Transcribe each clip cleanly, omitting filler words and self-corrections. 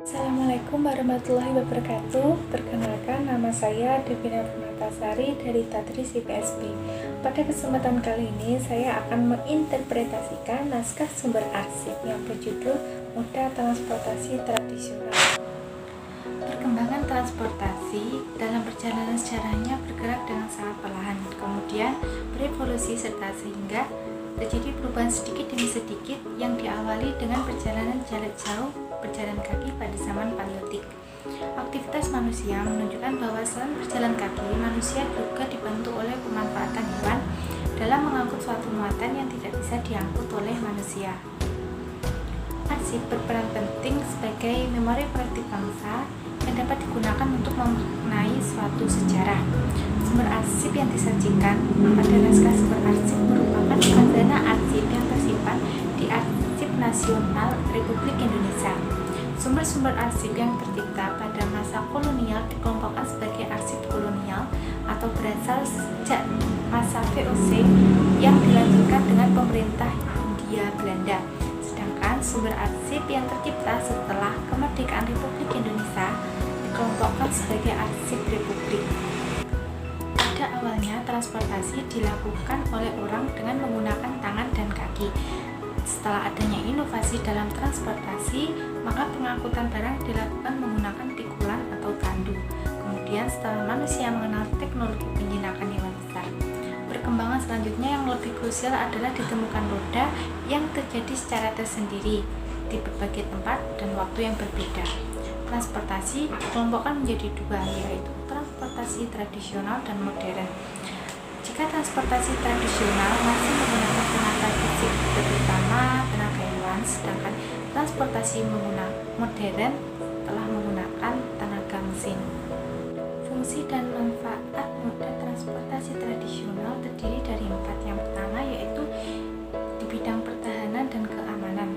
Assalamualaikum warahmatullahi wabarakatuh. Perkenalkan, nama saya Devina Permatasari dari Tadris IPSB. Pada kesempatan kali ini saya akan menginterpretasikan naskah sumber arsip yang berjudul Moda Transportasi Tradisional. Perkembangan transportasi dalam perjalanan sejarahnya bergerak dengan sangat perlahan, kemudian berevolusi serta sehingga terjadi perubahan sedikit demi sedikit yang diawali dengan perjalanan jarak jauh berjalan kaki pada zaman Paleolitik. Aktivitas manusia menunjukkan bahwa selain berjalan kaki, manusia juga dibantu oleh pemanfaatan hewan dalam mengangkut suatu muatan yang tidak bisa diangkut oleh manusia. Arsip berperan penting sebagai memori kolektif bangsa yang dapat digunakan untuk memaknai suatu sejarah. Sumber arsip yang disajikan pada naskah sumber arsip merupakan khazanah arsip yang tersimpan di Arsip Nasional Republik Indonesia. Sumber-sumber arsip yang tercipta pada masa kolonial dikelompokkan sebagai arsip kolonial atau berasal sejak masa VOC yang dilanjutkan dengan pemerintah Hindia Belanda. Sedangkan sumber arsip yang tercipta setelah kemerdekaan Republik Indonesia dikelompokkan sebagai arsip Republik. Pada awalnya, transportasi dilakukan oleh orang dengan menggunakan tangan dan kaki. Setelah adanya inovasi dalam transportasi, maka pengangkutan barang dilakukan menggunakan pikulan atau tandu. Kemudian setelah manusia mengenal teknologi penjinakan hewan besar, perkembangan selanjutnya yang lebih krusial adalah ditemukan roda yang terjadi secara tersendiri di berbagai tempat dan waktu yang berbeda. Transportasi dikelompokkan menjadi dua, yaitu transportasi tradisional dan modern. Jika transportasi tradisional masih menggunakan tenaga fisik, terutama tenaga hewan, sedangkan transportasi modern telah menggunakan tenaga mesin. Fungsi dan manfaat moda transportasi tradisional terdiri dari 4. Yang pertama yaitu di bidang pertahanan dan keamanan.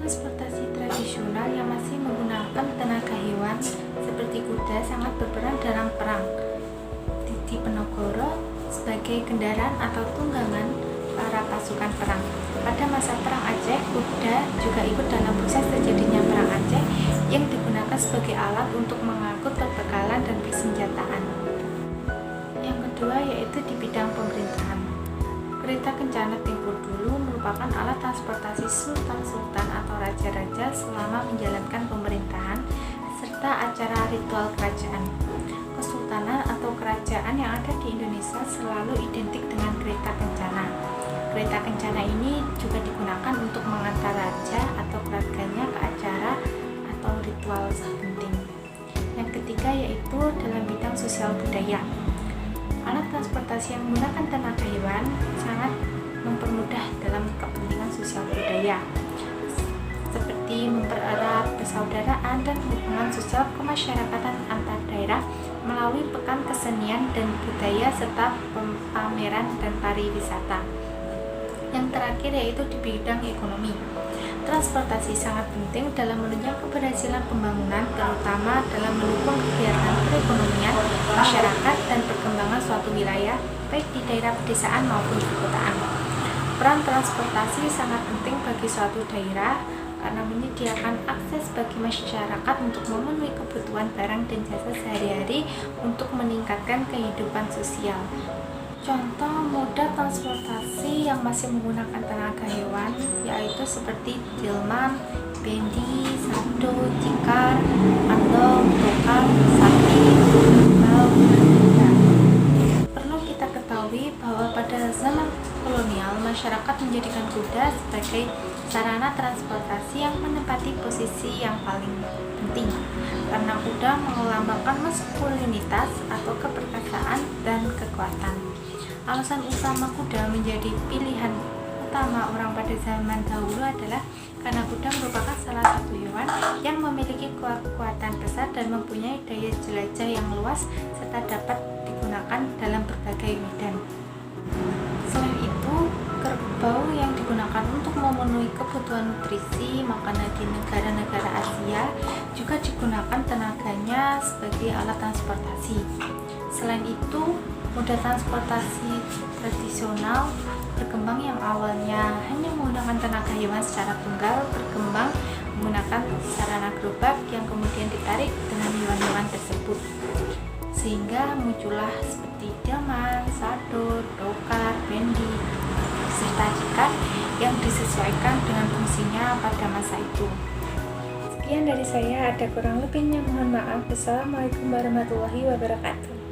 Transportasi tradisional yang masih menggunakan tenaga hewan seperti kuda sangat berperan dalam perang. Di Diponegoro sebagai kendaraan atau tunggangan para pasukan perang. Pada masa perang Aceh, kuda juga ikut dalam proses terjadinya perang Aceh yang digunakan sebagai alat untuk mengangkut perbekalan dan persenjataan. Yang kedua yaitu di bidang pemerintahan. Kereta kencana tempo dulu merupakan alat transportasi sultan-sultan atau raja-raja selama menjalankan pemerintahan serta acara ritual kerajaan. Kesultanan atau kerajaan yang ada di Indonesia selalu identik dengan kereta kencana. Kereta kencana ini juga digunakan untuk mengantar raja atau keluarganya ke acara atau ritual penting. Yang ketiga yaitu dalam bidang sosial budaya. Alat transportasi yang menggunakan tenaga hewan sangat mempermudah dalam kepentingan sosial budaya, seperti mempererat persaudaraan dan hubungan sosial kemasyarakatan antar daerah melalui pekan kesenian dan budaya serta pameran dan pariwisata. Yang terakhir yaitu di bidang ekonomi. Transportasi sangat penting dalam menunjang keberhasilan pembangunan, terutama dalam mendukung kegiatan perekonomian masyarakat dan perkembangan suatu wilayah, baik di daerah pedesaan maupun di perkotaan. Peran transportasi sangat penting bagi suatu daerah karena menyediakan akses bagi masyarakat untuk memenuhi kebutuhan barang dan jasa sehari-hari untuk meningkatkan kehidupan sosial. Contoh moda transportasi yang masih menggunakan tenaga hewan yaitu seperti delman, bendi, sado, cikar, andong, tokar, sapi, kerbau, dan kuda. Perlu kita ketahui bahwa pada zaman kolonial masyarakat menjadikan kuda sebagai sarana transportasi yang menempati posisi yang paling penting karena kuda melambangkan maskulinitas atau keperkasaan dan kekuatan. Alasan utama kuda menjadi pilihan utama orang pada zaman dahulu adalah karena kuda merupakan salah satu hewan yang memiliki kekuatan besar dan mempunyai daya jelajah yang luas serta dapat digunakan dalam berbagai medan. Selain itu, kerbau yang digunakan untuk memenuhi kebutuhan nutrisi makanan di negara-negara Asia juga digunakan tenaganya sebagai alat transportasi. Selain itu, moda transportasi tradisional berkembang yang awalnya hanya menggunakan tenaga hewan secara tunggal berkembang menggunakan sarana gerobak yang kemudian tertarik dengan hewan-hewan tersebut, sehingga muncullah seperti delman, sador, dokar, bendi, serta ikan yang disesuaikan dengan fungsinya pada masa itu. Sekian dari saya, ada kurang lebihnya mohon maaf. Wassalamualaikum warahmatullahi wabarakatuh.